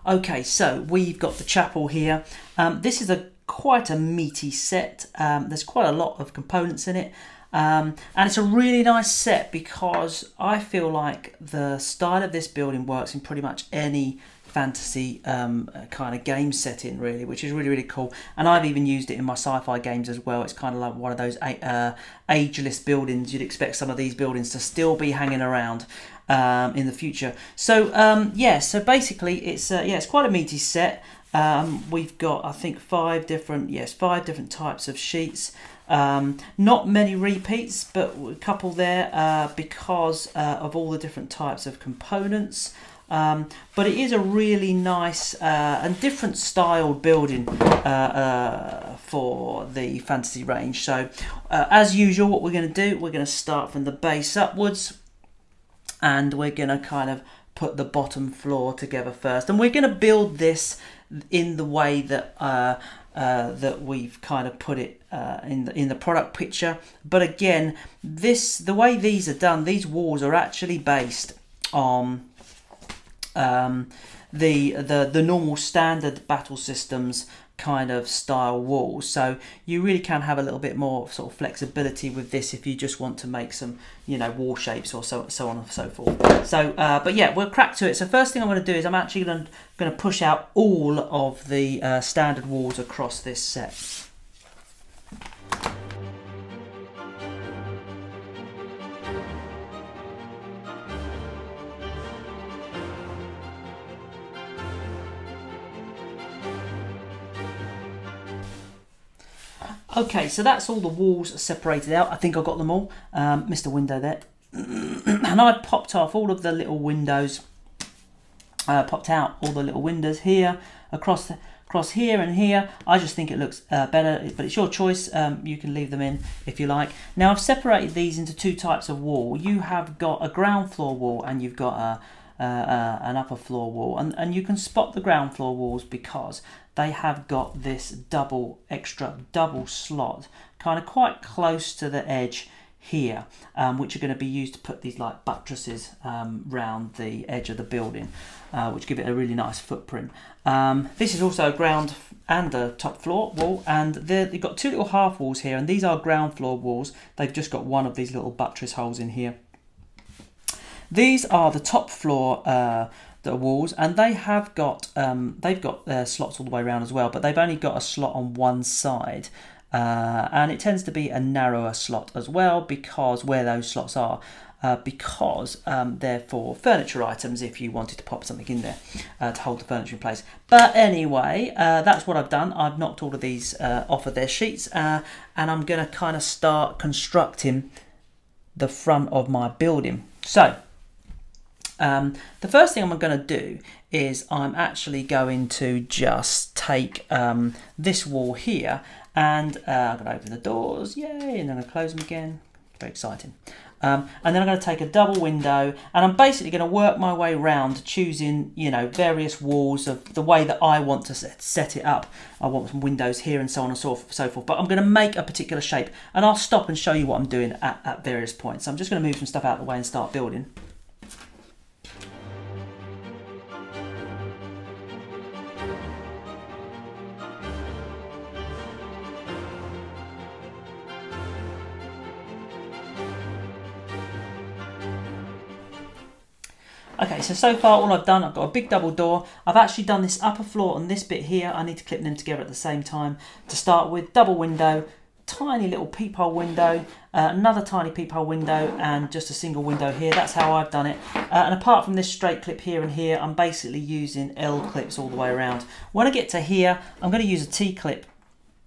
Okay, so we've got the chapel here. This is quite a meaty set. There's quite a lot of components in it. And it's a really nice set because I feel like the style of this building works in pretty much any fantasy kind of game setting, really, which is really, really cool. And I've even used it in my sci-fi games as well. It's kind of like one of those ageless buildings. You'd expect some of these buildings to still be hanging around in the future. So yeah, so basically it's quite a meaty set. We've got, I think, five different types of sheets. Not many repeats, but a couple there because of all the different types of components. But it is a really nice and different styled building for the fantasy range. So as usual, what we're going to do, we're going to start from the base upwards, and we're going to kind of put the bottom floor together first, and we're going to build this in the way that that we've kind of put it in the product picture. But again, the way these are done, these walls are actually based on the normal standard battle systems kind of style walls. So you really can have a little bit more sort of flexibility with this if you just want to make some, you know, wall shapes or so on and so forth. So but yeah, we'll crack to it. So first thing I'm going to do is I'm actually going to push out all of the standard walls across this set. Okay, so that's all the walls separated out. I think I got them all. Missed a window there. And I popped off all of the little windows. Popped out all the little windows here, across here and here. I just think it looks better, but it's your choice. You can leave them in if you like. Now I've separated these into two types of wall. You have got a ground floor wall and you've got an upper floor wall, and you can spot the ground floor walls because they have got this extra double slot kind of quite close to the edge here, which are going to be used to put these like buttresses round the edge of the building, which give it a really nice footprint. This is also a ground and a top floor wall, and they've got two little half walls here, and these are ground floor walls. They've just got one of these little buttress holes in here. These are the top floor the walls, and they have got they've got their slots all the way around as well, but they've only got a slot on one side, and it tends to be a narrower slot as well because where those slots are, because they're for furniture items if you wanted to pop something in there to hold the furniture in place. But anyway, that's what I've done. I've knocked all of these off of their sheets, and I'm going to kind of start constructing the front of my building. So the first thing I'm going to do is I'm actually going to just take this wall here, and I'm going to open the doors, yay, and then I'm going to close them again, very exciting. And then I'm going to take a double window, and I'm basically going to work my way around choosing, you know, various walls of the way that I want to set it up. I want some windows here and so on and so forth, but I'm going to make a particular shape, and I'll stop and show you what I'm doing at various points. So I'm just going to move some stuff out of the way and start building. Okay, so far all I've done, I've got a big double door. I've actually done this upper floor and this bit here. I need to clip them together at the same time. To start with, double window, tiny little peephole window, another tiny peephole window, and just a single window here. That's how I've done it. And apart from this straight clip here and here, I'm basically using L clips all the way around. When I get to here, I'm going to use a T clip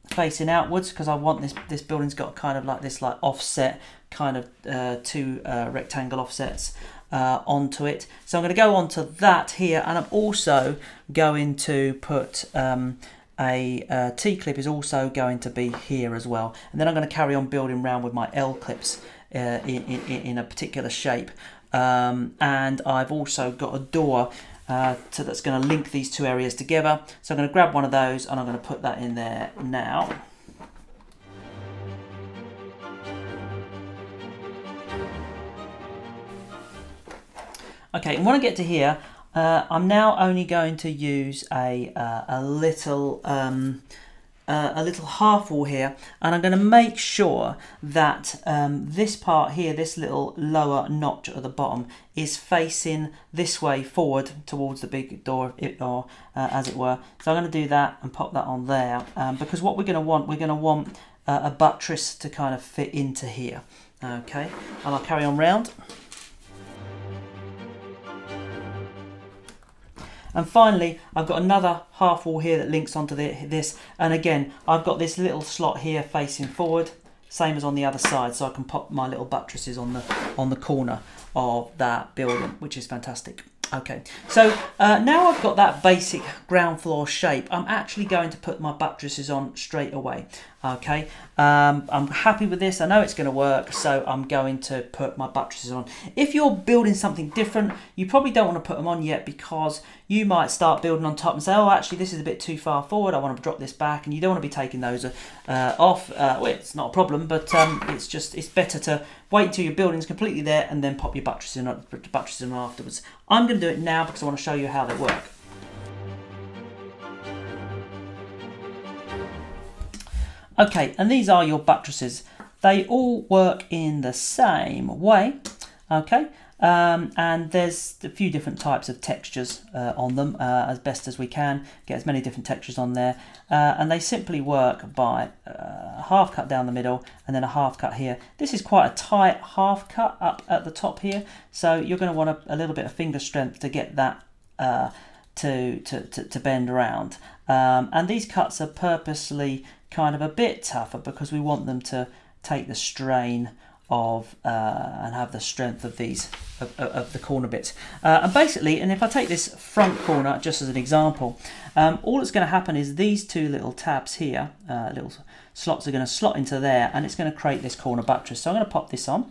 facing outwards because I want this building's got kind of like this like offset, kind of two rectangle offsets onto it. So I'm going to go onto that here, and I'm also going to put a T-clip is also going to be here as well, and then I'm going to carry on building around with my L clips in a particular shape, and I've also got a door that's going to link these two areas together. So I'm going to grab one of those and I'm going to put that in there now. Okay, and when I get to here, I'm now only going to use a little half wall here, and I'm going to make sure that this part here, this little lower notch at the bottom, is facing this way forward towards the big door, as it were. So I'm going to do that and pop that on there, because what we're going to want a buttress to kind of fit into here. Okay, and I'll carry on round. And finally, I've got another half wall here that links onto this. And again, I've got this little slot here facing forward, same as on the other side. So I can pop my little buttresses on the corner of that building, which is fantastic. Okay, so now I've got that basic ground floor shape, I'm actually going to put my buttresses on straight away. Okay, I'm happy with this. I know it's going to work, so I'm going to put my buttresses on. If you're building something different, you probably don't want to put them on yet, because you might start building on top and say, oh, actually this is a bit too far forward, I want to drop this back, and you don't want to be taking those off. Well, it's not a problem, but it's better to wait until your building's completely there and then pop your buttresses on afterwards. I'm going to do it now because I want to show you how they work. Okay, and these are your buttresses. They all work in the same way. Okay, and there's a few different types of textures on them, as best as we can get as many different textures on there, and they simply work by a half cut down the middle and then a half cut here. This is quite a tight half cut up at the top here, so you're going to want a little bit of finger strength to get that to bend around, and these cuts are purposely kind of a bit tougher because we want them to take the strain of and have the strength of these of the corner bits, and basically, and if I take this front corner just as an example, all that's going to happen is these two little tabs here, little slots, are going to slot into there, and it's going to create this corner buttress. So I'm going to pop this on,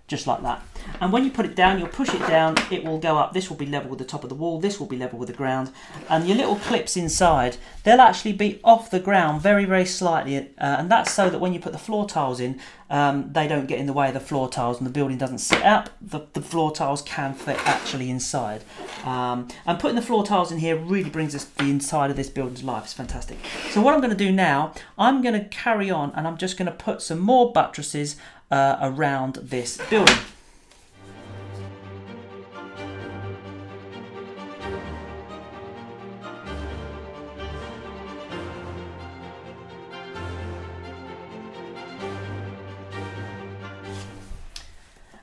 just like that. And when you put it down, you'll push it down, it will go up. This will be level with the top of the wall, this will be level with the ground, and your little clips inside, they'll actually be off the ground very, very slightly, and that's so that when you put the floor tiles in, they don't get in the way of the floor tiles and the building doesn't sit up. The floor tiles can fit actually inside. And putting the floor tiles in here really brings the inside of this building to life. It's fantastic. So what I'm going to do now, I'm going to carry on and I'm just going to put some more buttresses around this building.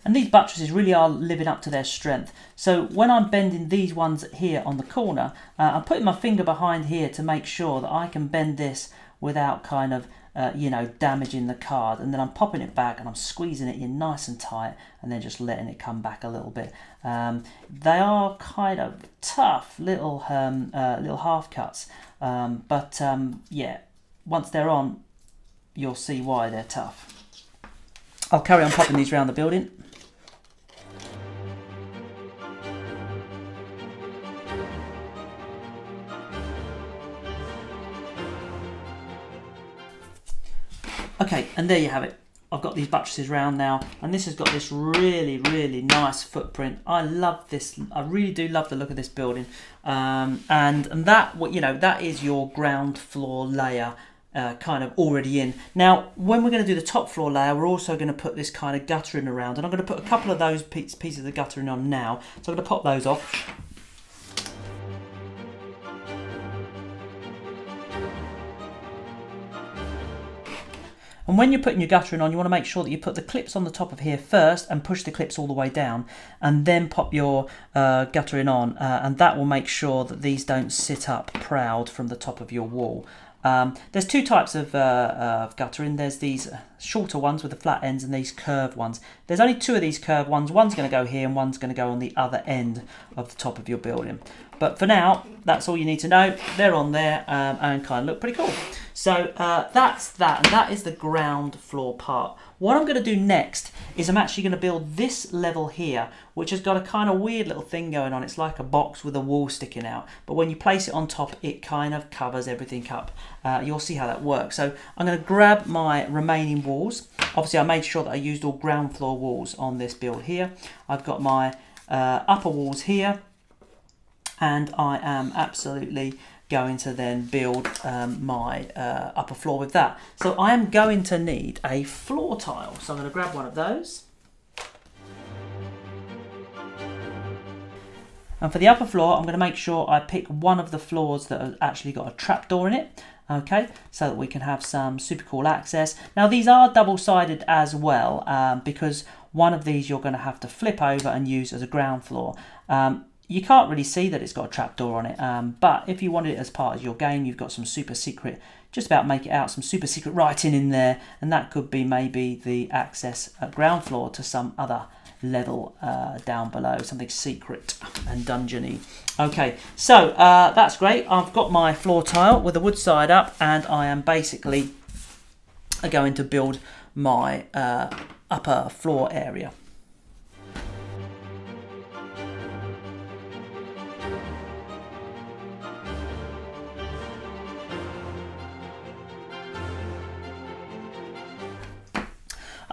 And these buttresses really are living up to their strength. So when I'm bending these ones here on the corner, I'm putting my finger behind here to make sure that I can bend this without kind of, you know, damaging the card. And then I'm popping it back and I'm squeezing it in nice and tight and then just letting it come back a little bit. They are kind of tough little, little half cuts. But yeah, once they're on, you'll see why they're tough. I'll carry on popping these around the building. Okay, and there you have it. I've got these buttresses round now, and this has got this really, really nice footprint. I love this. I really do love the look of this building. And that, you know, that is your ground floor layer kind of already in. Now, when we're going to do the top floor layer, we're also going to put this kind of guttering around, and I'm going to put a couple of those pieces of guttering on now. So I'm going to pop those off. And when you're putting your guttering on, you want to make sure that you put the clips on the top of here first and push the clips all the way down, and then pop your guttering on, and that will make sure that these don't sit up proud from the top of your wall. There's two types of guttering. There's these shorter ones with the flat ends and these curved ones. There's only two of these curved ones. One's going to go here and one's going to go on the other end of the top of your building. But for now, that's all you need to know. They're on there and kind of look pretty cool. So that's that, and that is the ground floor part. What I'm going to do next is I'm actually going to build this level here, which has got a kind of weird little thing going on. It's like a box with a wall sticking out, but when you place it on top, it kind of covers everything up. You'll see how that works. So I'm going to grab my remaining walls. Obviously, I made sure that I used all ground floor walls on this build here. I've got my upper walls here, and I am absolutely going to then build my upper floor with that. So I am going to need a floor tile. So I'm going to grab one of those. And for the upper floor, I'm going to make sure I pick one of the floors that have actually got a trapdoor in it. Okay, so that we can have some super cool access. Now these are double-sided as well, because one of these you're going to have to flip over and use as a ground floor. You can't really see that it's got a trapdoor on it, but if you wanted it as part of your game, you've got some super secret, just about make it out, some super secret writing in there, and that could be maybe the access at ground floor to some other level down below, something secret and dungeony. Okay, so that's great. I've got my floor tile with the wood side up, and I am basically going to build my upper floor area.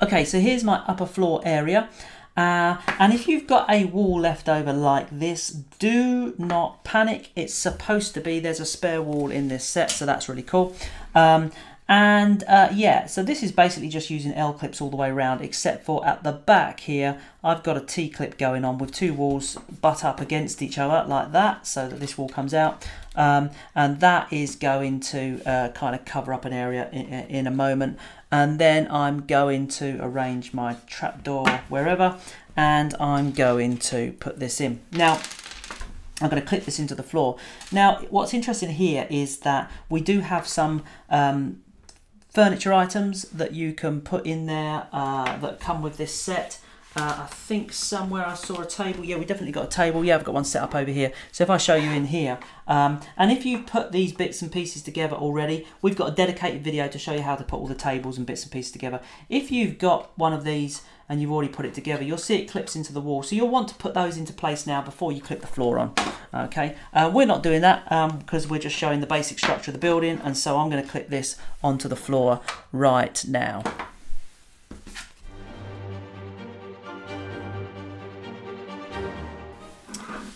Okay, so here's my upper floor area. And if you've got a wall left over like this, do not panic. It's supposed to be, there's a spare wall in this set, so that's really cool. Yeah, so this is basically just using L-clips all the way around, except for at the back here, I've got a T-clip going on with two walls butt up against each other like that, so that this wall comes out. And that is going to kind of cover up an area in a moment. And then I'm going to arrange my trapdoor wherever, and I'm going to put this in. Now, I'm going to clip this into the floor. Now, what's interesting here is that we do have some furniture items that you can put in there that come with this set. I think somewhere I saw a table. Yeah, we definitely got a table. Yeah, I've got one set up over here. So if I show you in here, and if you've put these bits and pieces together already, we've got a dedicated video to show you how to put all the tables and bits and pieces together. If you've got one of these and you've already put it together, you'll see it clips into the wall. So you'll want to put those into place now before you clip the floor on. Okay, we're not doing that because we're just showing the basic structure of the building, and so I'm going to clip this onto the floor right now.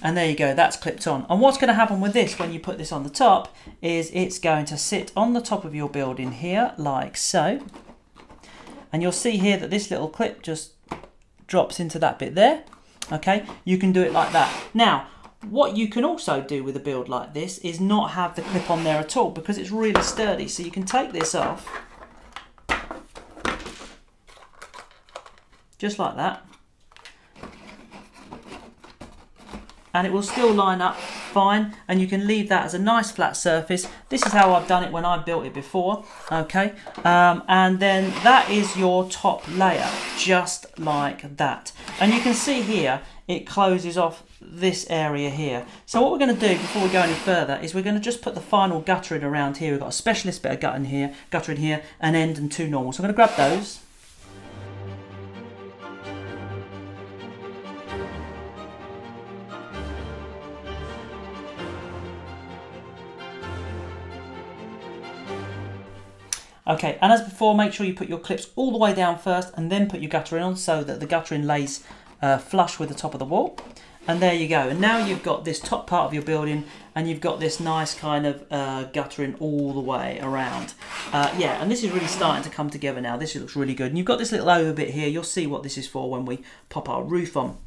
And there you go, that's clipped on. And what's going to happen with this when you put this on the top is it's going to sit on the top of your building here, like so. And you'll see here that this little clip just drops into that bit there. Okay, you can do it like that. Now, what you can also do with a build like this is not have the clip on there at all, because it's really sturdy. So you can take this off, just like that. And it will still line up fine, and you can leave that as a nice flat surface. This is how I've done it when I built it before, okay? And then that is your top layer, just like that. And you can see here, it closes off this area here. So what we're going to do before we go any further is we're going to just put the final gutter in around here. We've got a specialist bit of gutter in here, an end and two normal. So I'm going to grab those. Okay, and as before, make sure you put your clips all the way down first and then put your guttering on so that the guttering lays flush with the top of the wall. And there you go. And now you've got this top part of your building and you've got this nice kind of guttering all the way around. Yeah, and this is really starting to come together now. This looks really good. And you've got this little over bit here. You'll see what this is for when we pop our roof on.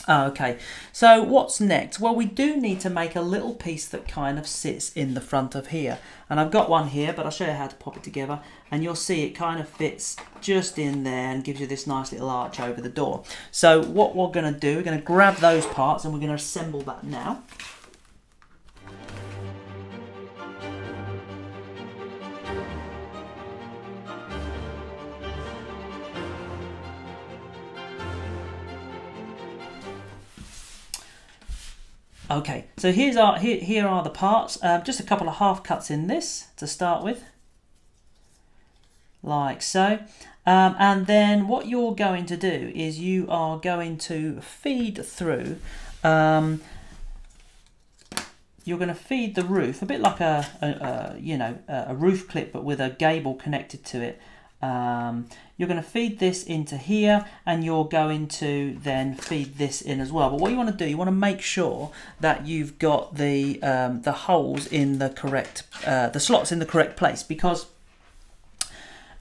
Okay, so what's next? Well, we do need to make a little piece that kind of sits in the front of here. And I've got one here, but I'll show you how to pop it together. And you'll see it kind of fits just in there and gives you this nice little arch over the door. So what we're going to do, we're going to grab those parts and we're going to assemble that now. Okay, so here are the parts. Just a couple of half cuts in this to start with. like so. And then what you're going to do is you are going to feed through, you're going to feed the roof, a bit like a roof clip but with a gable connected to it. You're going to feed this into here, and you're going to then feed this in as well. But what you want to do, you want to make sure that you've got the holes in the correct, the slots in the correct place, because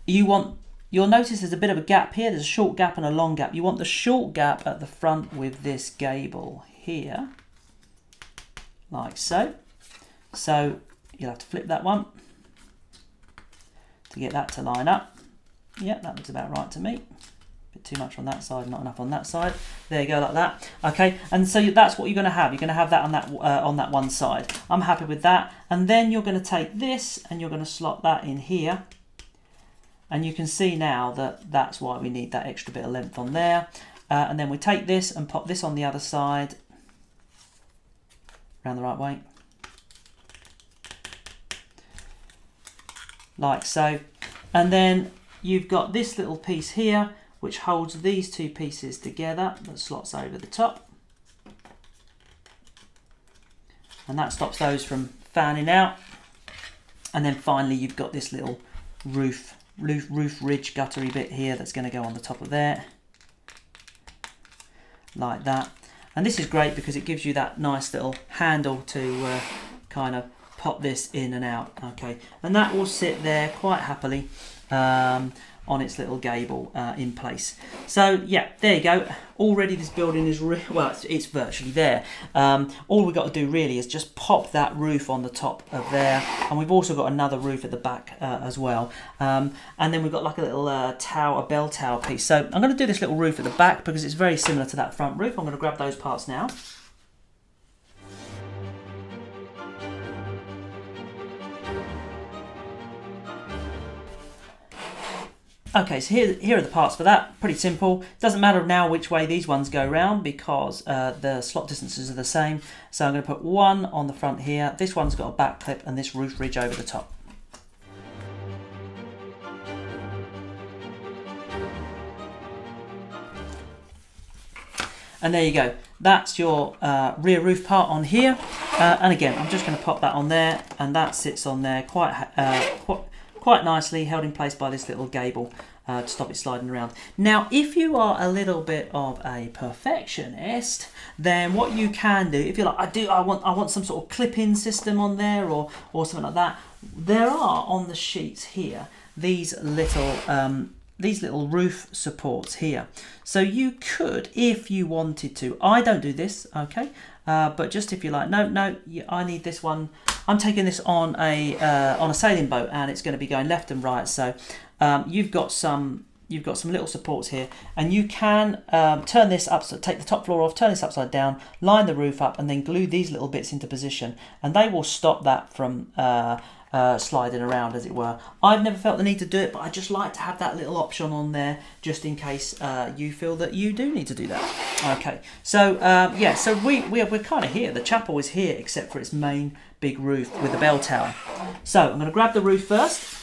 you'll notice there's a bit of a gap here. There's a short gap and a long gap. You want the short gap at the front with this gable here, like so. So you'll have to flip that one to get that to line up. Yeah, that looks about right to me. A bit too much on that side, not enough on that side. There you go, like that. Okay, and so that's what you're going to have. You're going to have that on that one side. I'm happy with that. And then you're going to take this and you're going to slot that in here. And you can see now that that's why we need that extra bit of length on there. And then we take this and pop this on the other side. Round the right way. Like so. And then you've got this little piece here which holds these two pieces together, that slots over the top. And that stops those from fanning out. And then finally you've got this little roof ridge guttery bit here that's going to go on the top of there. Like that. And this is great because it gives you that nice little handle to kind of pop this in and out. Okay, and that will sit there quite happily on its little gable in place. So yeah, there you go. Already this building is well, it's virtually there. All we've got to do really is just pop that roof on the top of there, and we've also got another roof at the back as well. And then we've got like a little bell tower piece. So I'm going to do this little roof at the back because it's very similar to that front roof. I'm going to grab those parts now. Okay, so here are the parts for that. Pretty simple. Doesn't matter now which way these ones go round because the slot distances are the same. So I'm going to put one on the front here. This one's got a back clip and this roof ridge over the top. And there you go. That's your rear roof part on here. And again, I'm just going to pop that on there, and that sits on there quite nicely, held in place by this little gable to stop it sliding around. Now, if you are a little bit of a perfectionist, then what you can do, if you're like, I want some sort of clip-in system on there or something like that, there are on the sheets here these little roof supports here. So you could, if you wanted to, I don't do this, okay, but just if you're like, no, I need this one. I'm taking this on a sailing boat, and it's going to be going left and right. So you've got some little supports here, and you can turn this up. So take the top floor off, turn this upside down, line the roof up, and then glue these little bits into position, and they will stop that from sliding around, as it were. I've never felt the need to do it, but I just like to have that little option on there just in case you feel that you do need to do that. Okay, so yeah, so we're kind of here. The chapel is here except for its main big roof with the bell tower. So I'm going to grab the roof first.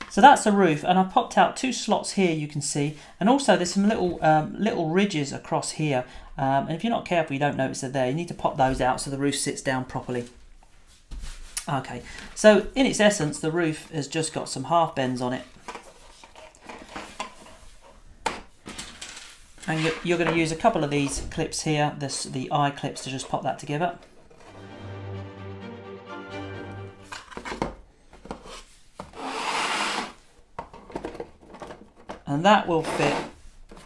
So that's the roof, and I've popped out two slots here, you can see, and also there's some little ridges across here, and if you're not careful you don't notice they're there. You need to pop those out so the roof sits down properly. Okay, so in its essence the roof has just got some half bends on it, and you're going to use a couple of these clips here, the eye clips, to just pop that together. And that will fit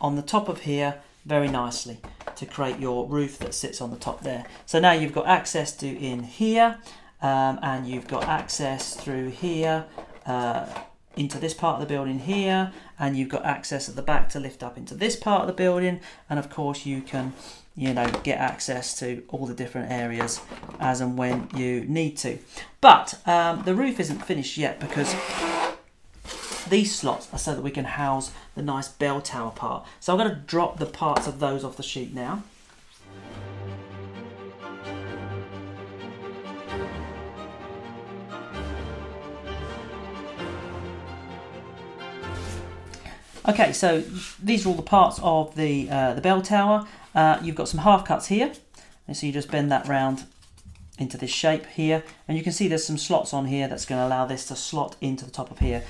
on the top of here very nicely to create your roof that sits on the top there. So now you've got access to in here, and you've got access through here into this part of the building here, and you've got access at the back to lift up into this part of the building, and of course you can, you know, get access to all the different areas as and when you need to. But the roof isn't finished yet because these slots are so that we can house the nice bell tower part. So I'm going to drop the parts of those off the sheet now. Okay, so these are all the parts of the bell tower. You've got some half cuts here, and so you just bend that round into this shape here, and you can see there's some slots on here that's going to allow this to slot into the top of here.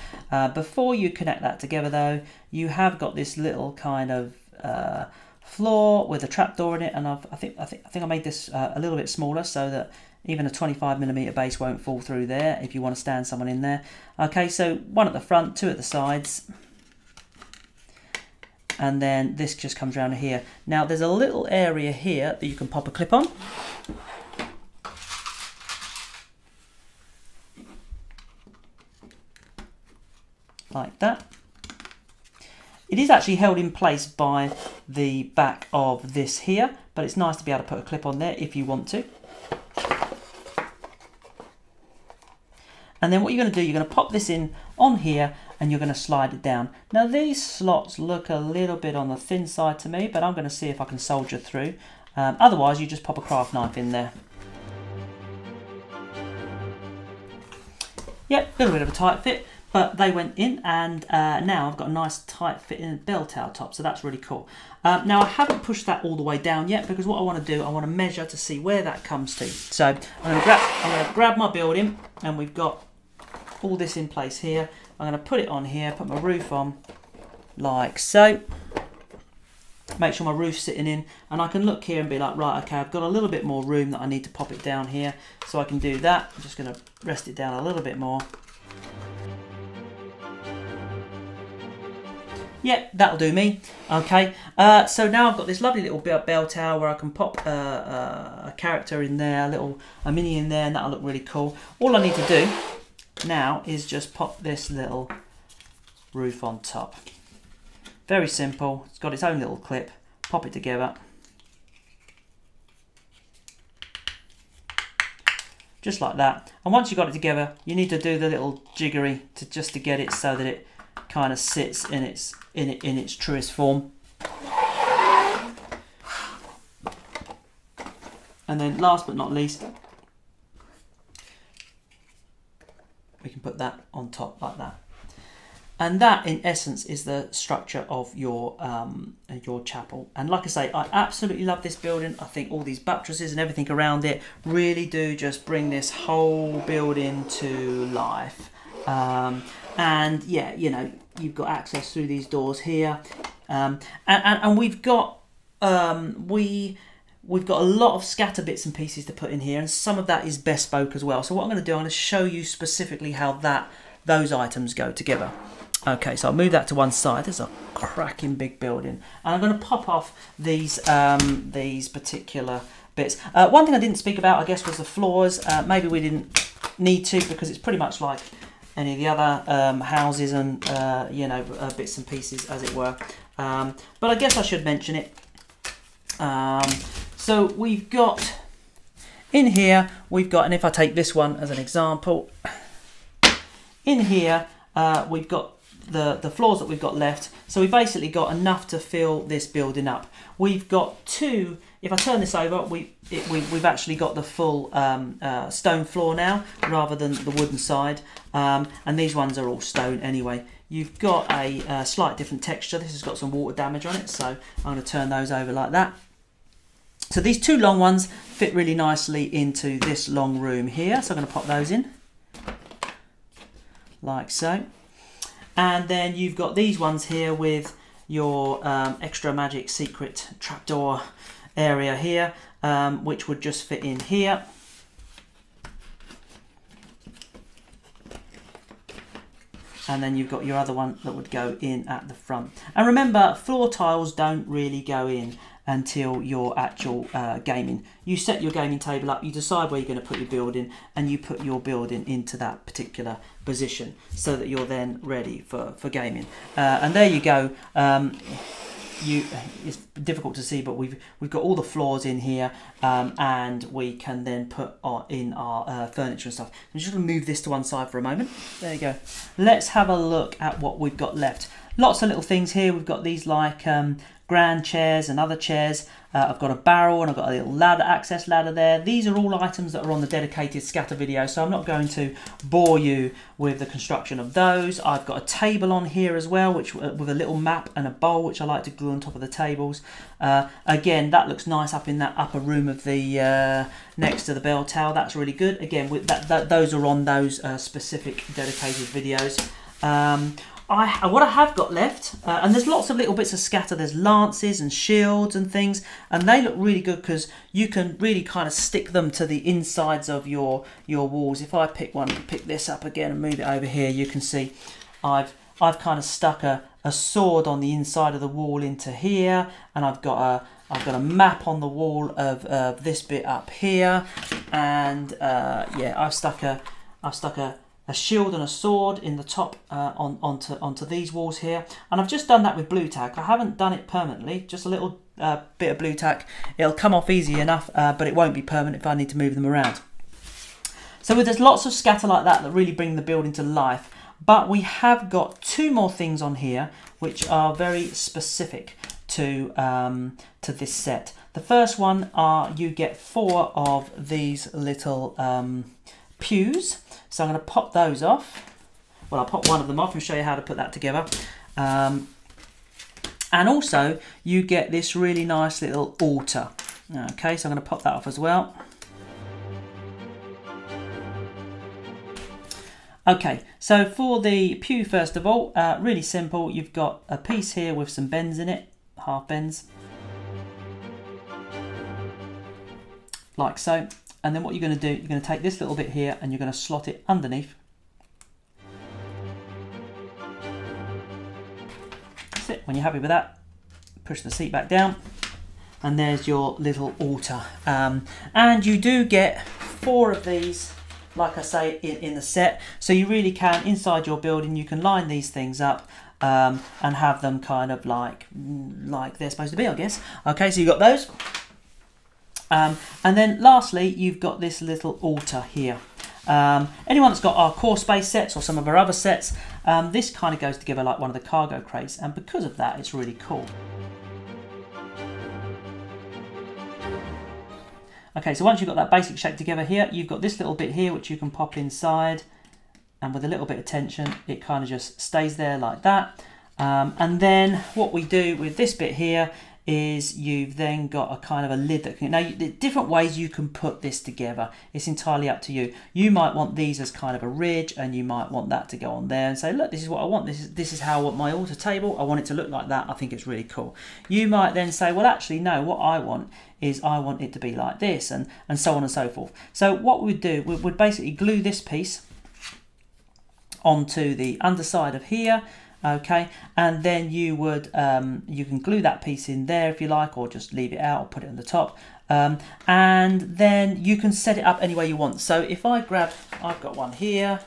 Before you connect that together though, you have got this little kind of floor with a trapdoor in it, and I think I made this a little bit smaller so that even a 25mm base won't fall through there if you want to stand someone in there. Okay, so one at the front, two at the sides, and then this just comes around here. Now there's a little area here that you can pop a clip on. Like that. It is actually held in place by the back of this here, but it's nice to be able to put a clip on there if you want to. And then what you're going to do, you're going to pop this in on here and you're going to slide it down. Now these slots look a little bit on the thin side to me, but I'm going to see if I can soldier through. Otherwise you just pop a craft knife in there. Yep, a little bit of a tight fit, but they went in, and now I've got a nice tight fit in bell tower top, so that's really cool. Now I haven't pushed that all the way down yet, because what I want to do, I want to measure to see where that comes to. So I'm going to grab my building, and we've got all this in place here. I'm going to put it on here, put my roof on like so. Make sure my roof's sitting in, and I can look here and be like, right, okay, I've got a little bit more room that I need to pop it down here, so I can do that. I'm just going to rest it down a little bit more. Yeah, that'll do me. Okay, so now I've got this lovely little bell tower where I can pop a character in there, a mini in there, and that'll look really cool. All I need to do now is just pop this little roof on top. Very simple. It's got its own little clip. Pop it together. Just like that. And once you've got it together, you need to do the little jiggery just to get it so that it kind of sits in its truest form. And then last but not least, we can put that on top like that. And that, in essence, is the structure of your chapel. And like I say, I absolutely love this building. I think all these buttresses and everything around it really do just bring this whole building to life. And yeah, you know, you've got access through these doors here, and we've got we've got a lot of scatter bits and pieces to put in here, and some of that is bespoke as well. So what I'm going to do, I'm going to show you specifically how those items go together. Okay, so I'll move that to one side. There's a cracking big building, and I'm going to pop off these particular bits. One thing I didn't speak about, I guess, was the floors. Maybe we didn't need to, because it's pretty much like any of the other houses and you know, bits and pieces, as it were. But I guess I should mention it. So we've got in here, and if I take this one as an example, in here we've got the floors that we've got left. So we basically got enough to fill this building up. We've got two. If I turn this over, we've actually got the full stone floor now, rather than the wooden side. And these ones are all stone anyway. You've got a slight different texture. This has got some water damage on it, so I'm going to turn those over like that. So these two long ones fit really nicely into this long room here. So I'm going to pop those in, like so. And then you've got these ones here with your extra magic secret trapdoor area here, which would just fit in here. And then you've got your other one that would go in at the front. And remember, floor tiles don't really go in until your actual gaming. You set your gaming table up, you decide where you're going to put your building, and you put your building into that particular position so that you're then ready for gaming. And there you go. It's difficult to see, but we've got all the floors in here, and we can then put in our furniture and stuff. I'm just going to move this to one side for a moment. There you go. Let's have a look at what we've got left. Lots of little things here. We've got these like grand chairs and other chairs. I've got a barrel and I've got a little ladder, access ladder there. These are all items that are on the dedicated scatter video, so I'm not going to bore you with the construction of those. I've got a table on here as well, which with a little map and a bowl, which I like to glue on top of the tables. Again, that looks nice up in that upper room of the next to the bell tower. That's really good. Again, with those are on those specific dedicated videos. What I have got left, and there's lots of little bits of scatter. There's lances and shields and things, and they look really good because you can really kind of stick them to the insides of your walls. If I pick this up again and move it over here, you can see I've kind of stuck a sword on the inside of the wall into here, and I've got a map on the wall of this bit up here, and yeah, I've stuck a shield and a sword in the top onto these walls here, and I've just done that with blue tack. I haven't done it permanently, just a little bit of blue tack. It'll come off easy enough, but it won't be permanent if I need to move them around. So there's lots of scatter like that really bring the building to life, but we have got two more things on here which are very specific to this set. The first one you get 4 of these little pews. So I'm going to pop those off. Well, I'll pop one of them off and show you how to put that together. And also, you get this really nice little altar. Okay, so I'm going to pop that off as well. Okay, so for the pew, first of all, really simple. You've got a piece here with some bends in it, half bends. Like so. And then what you're going to do, you're going to take this little bit here and you're going to slot it underneath. That's it. When you're happy with that, push the seat back down and there's your little altar. And you do get 4 of these, like I say, in the set. So you really can, inside your building, you can line these things up and have them kind of like they're supposed to be, I guess. Okay, so you've got those. And then lastly, you've got this little altar here. Anyone that's got our core space sets or some of our other sets, this kind of goes together like one of the cargo crates, and because of that, it's really cool. Okay, so once you've got that basic shape together here, you've got this little bit here which you can pop inside, and with a little bit of tension, it kind of just stays there like that. And then what we do with this bit here is you've then got a kind of a lid that can, now different ways you can put this together, it's entirely up to you. You might want these as kind of a ridge, and you might want that to go on there and say, look, this is what I want, this is how I want my altar table, I want it to look like that, I think it's really cool. You might then say, well actually no, what I want is I want it to be like this, and so on and so forth. So what we'd do, we'd basically glue this piece onto the underside of here. Okay, and then you would you can glue that piece in there if you like, or just leave it out or put it on the top, and then you can set it up any way you want. So if I grab, I've got one here,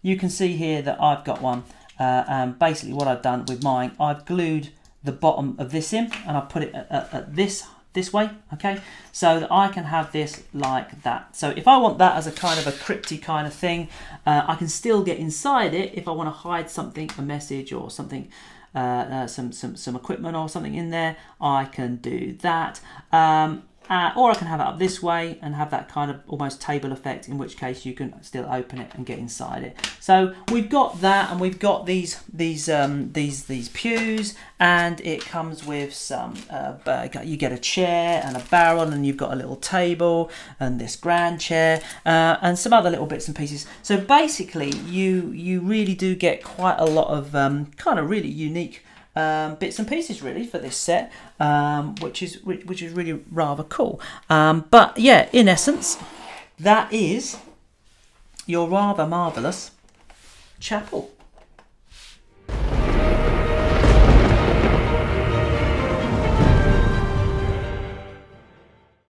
you can see here that I've got one, and basically what I've done with mine, I've glued the bottom of this in and I've put it at this way, okay, so that I can have this like that. So if I want that as a kind of a crypty kind of thing, I can still get inside it if I want to hide something, a message or something, some equipment or something in there, I can do that. Or I can have it up this way and have that kind of almost table effect, in which case you can still open it and get inside it. So we've got that, and we've got these pews, and it comes with some, you get a chair and a barrel, and you've got a little table and this grand chair, and some other little bits and pieces. So basically you really do get quite a lot of kind of really unique bits and pieces really for this set, which is really rather cool. But yeah, in essence, that is your rather marvellous chapel.